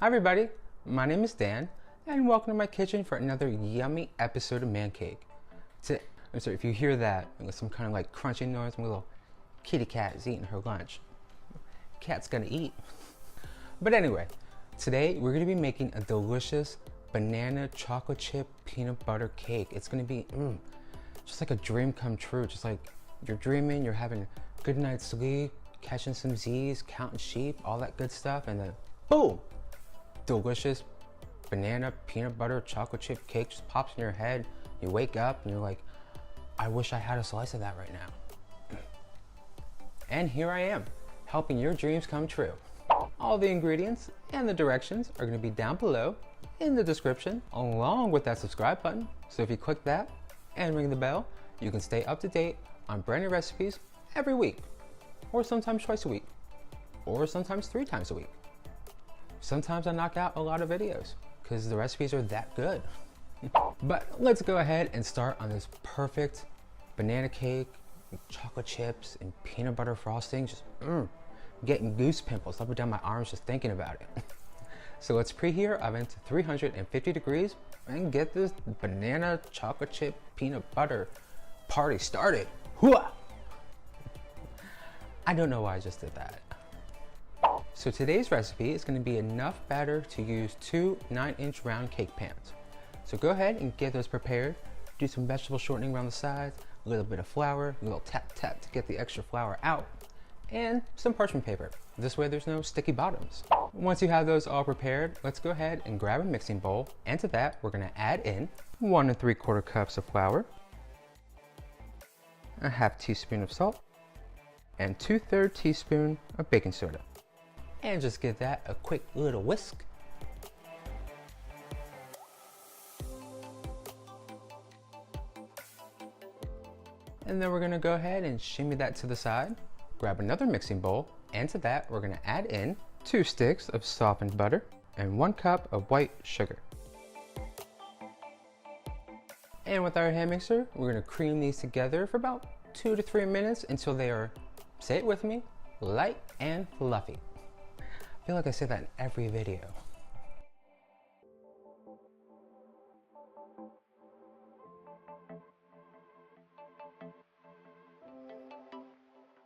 Hi everybody, my name is Dan, and welcome to my kitchen for another yummy episode of Man Cake. I'm sorry if you hear that, some kind of like crunching noise, my little kitty cat is eating her lunch. Cat's gonna eat. But anyway, today we're gonna be making a delicious banana chocolate chip peanut butter cake. It's gonna be just like a dream come true, just like you're dreaming, you're having a good night's sleep, catching some Z's, counting sheep, all that good stuff, and then boom! Delicious banana peanut butter chocolate chip cake just pops in your head. You wake up and you're like, I wish I had a slice of that right now. And here I am, helping your dreams come true. All the ingredients and the directions are going to be down below in the description, along with that subscribe button. So if you click that and ring the bell, you can stay up to date on brand new recipes every week, or sometimes twice a week, or sometimes 3 times a week. Sometimes I knock out a lot of videos because the recipes are that good. But let's go ahead and start on this perfect banana cake with chocolate chips and peanut butter frosting. Just getting goose pimples up and down my arms just thinking about it. So let's preheat our oven to 350 degrees and get this banana chocolate chip peanut butter party started. Hooah! I don't know why I just did that. So today's recipe is going to be enough batter to use 2 9-inch round cake pans. So go ahead and get those prepared. Do some vegetable shortening around the sides, a little bit of flour, a little tap tap to get the extra flour out, and some parchment paper. This way there's no sticky bottoms. Once you have those all prepared, let's go ahead and grab a mixing bowl, and to that we're going to add in 1 3/4 cups of flour, a half teaspoon of salt, and 2/3 teaspoon of baking soda. And just give that a quick little whisk. And then we're gonna go ahead and shimmy that to the side. Grab another mixing bowl, and to that we're gonna add in 2 sticks of softened butter and 1 cup of white sugar. And with our hand mixer, we're gonna cream these together for about 2 to 3 minutes until they are, say it with me, light and fluffy. I feel like I say that in every video.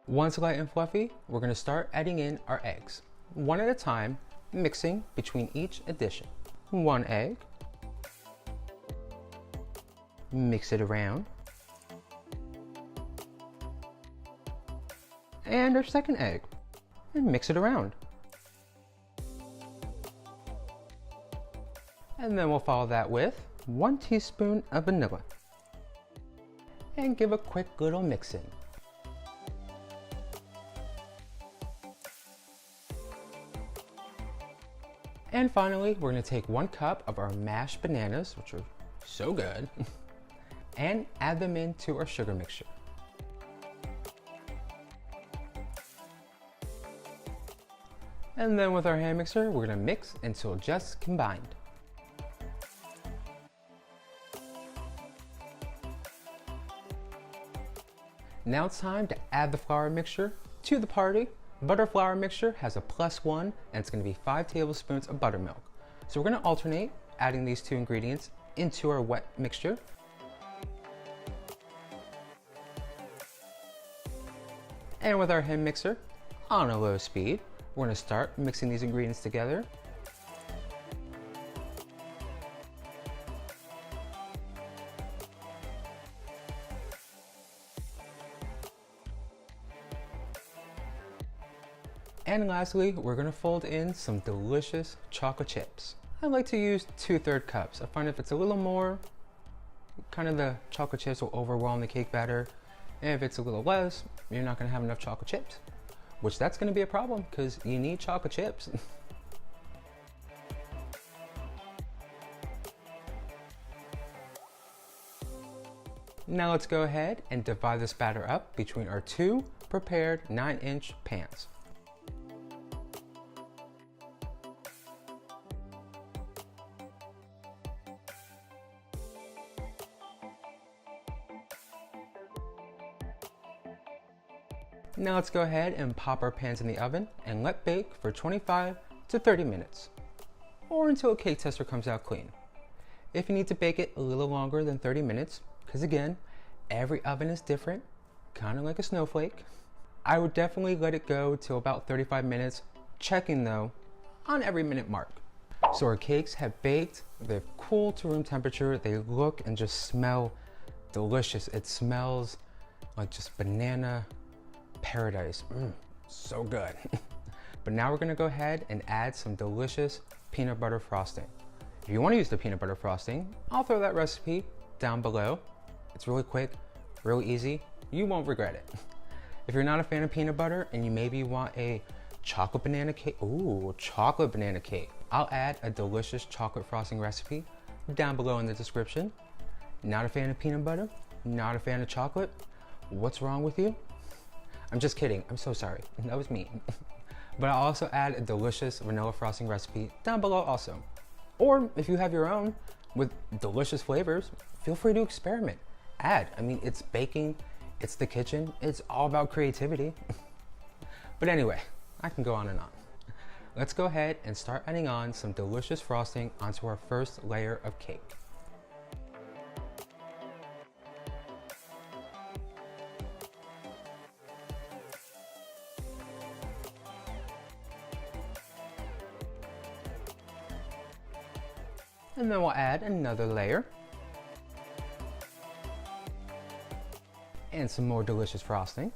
Once light and fluffy, we're going to start adding in our eggs, one at a time, mixing between each addition. 1 egg, mix it around, and our second egg, and mix it around. And then we'll follow that with 1 teaspoon of vanilla. And give a quick little mix in. And finally, we're going to take 1 cup of our mashed bananas, which are so good, and add them into our sugar mixture. And then with our hand mixer, we're going to mix until just combined. Now it's time to add the flour mixture to the party. Butter flour mixture has a +1, and it's going to be 5 tablespoons of buttermilk. So we're going to alternate adding these 2 ingredients into our wet mixture. And with our hand mixer on a low speed, we're going to start mixing these ingredients together. And lastly, we're going to fold in some delicious chocolate chips. I like to use 2/3 cups. I find if it's a little more, kind of the chocolate chips will overwhelm the cake batter. And if it's a little less, you're not going to have enough chocolate chips, which that's going to be a problem because you need chocolate chips. Now let's go ahead and divide this batter up between our 2 prepared 9-inch pans. Now let's go ahead and pop our pans in the oven and let bake for 25 to 30 minutes. or until a cake tester comes out clean. If you need to bake it a little longer than 30 minutes, because again, every oven is different, kind of like a snowflake, I would definitely let it go till about 35 minutes, checking though on every minute mark. So our cakes have baked, they've cooled to room temperature, they look and just smell delicious. It smells like just banana paradise. So good. But now we're gonna go ahead and add some delicious peanut butter frosting. If you wanna use the peanut butter frosting, I'll throw that recipe down below. It's really quick, really easy. You won't regret it. If you're not a fan of peanut butter and you maybe want a chocolate banana cake, ooh, chocolate banana cake, I'll add a delicious chocolate frosting recipe down below in the description. Not a fan of peanut butter? Not a fan of chocolate? What's wrong with you? I'm just kidding, I'm so sorry, that was mean. But I'll also add a delicious vanilla frosting recipe down below also. Or if you have your own with delicious flavors, feel free to experiment. Add, I mean, it's baking, it's the kitchen, it's all about creativity. But anyway, I can go on and on. Let's go ahead and start adding on some delicious frosting onto our first layer of cake. And then we'll add another layer. And some more delicious frosting.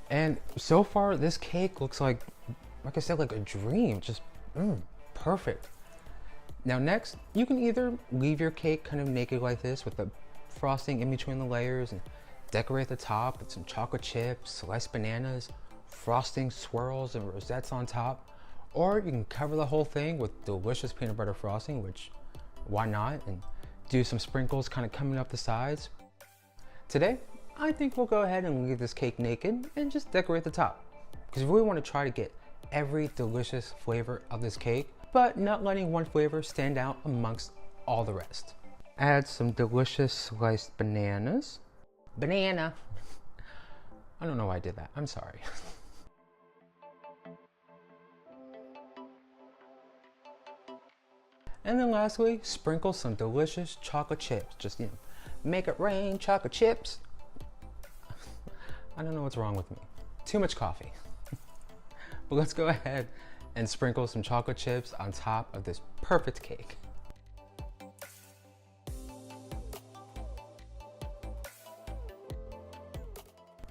And so far, this cake looks like I said, like a dream, just perfect. Now next, you can either leave your cake kind of naked like this with the frosting in between the layers and decorate the top with some chocolate chips, sliced bananas, frosting swirls and rosettes on top. Or you can cover the whole thing with delicious peanut butter frosting, which why not, and do some sprinkles kind of coming up the sides. Today, I think we'll go ahead and leave this cake naked and just decorate the top. Because we really want to try to get every delicious flavor of this cake, but not letting one flavor stand out amongst all the rest. Add some delicious sliced bananas. Banana. I don't know why I did that, I'm sorry. And then lastly, sprinkle some delicious chocolate chips. Just, make it rain chocolate chips. I don't know what's wrong with me. Too much coffee. But let's go ahead and sprinkle some chocolate chips on top of this perfect cake.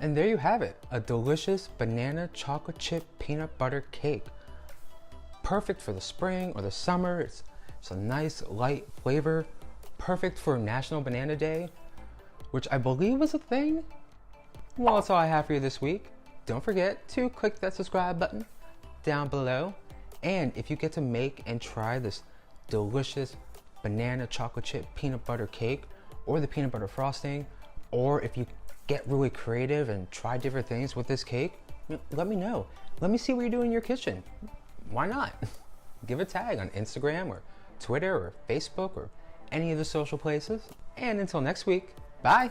And there you have it, a delicious banana chocolate chip peanut butter cake. Perfect for the spring or the summer. It's a nice light flavor. Perfect for National Banana Day, which I believe was a thing. Well, that's all I have for you this week. Don't forget to click that subscribe button down below. And if you get to make and try this delicious banana chocolate chip peanut butter cake or the peanut butter frosting, or if you get really creative and try different things with this cake, let me know. Let me see what you do in your kitchen. Why not? Give a tag on Instagram or Twitter or Facebook or any of the social places. And until next week, bye.